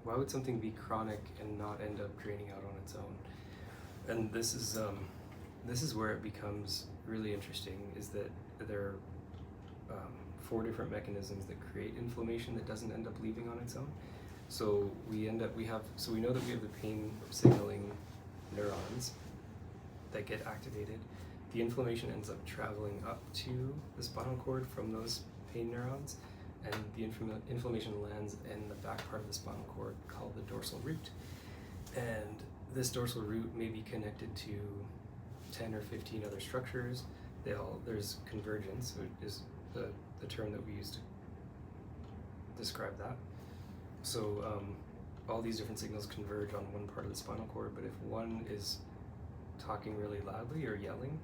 why would something be chronic and not end up draining out on its own? And this is where it becomes really interesting, is that there are 4 different mechanisms that create inflammation that doesn't end up leaving on its own. So we know that we have the pain signaling neurons that get activated. The inflammation ends up traveling up to the spinal cord from those pain neurons, and the inflammation lands in the back part of the spinal cord called the dorsal root. And this dorsal root may be connected to 10 or 15 other structures. There's convergence, which is the term that we use to describe that. So all these different signals converge on one part of the spinal cord, but if one is talking really loudly or yelling,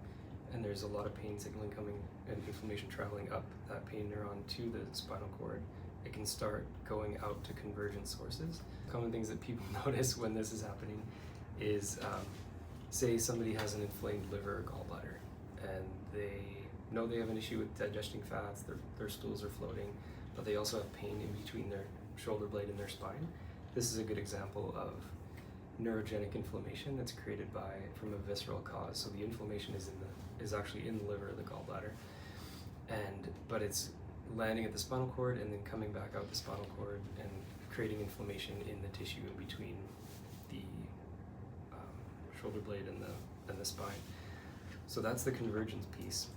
and there's a lot of pain signaling coming and inflammation traveling up that pain neuron to the spinal cord, it can start going out to convergent sources. Common things that people notice when this is happening is, say somebody has an inflamed liver or gallbladder, and they know they have an issue with digesting fats, their stools are floating, but they also have pain in between their shoulder blade and their spine. This is a good example of neurogenic inflammation that's created from a visceral cause. So the inflammation is actually in the liver or the gallbladder, but it's landing at the spinal cord and then coming back out the spinal cord and creating inflammation in the tissue in between the shoulder blade and the spine. So that's the convergence piece.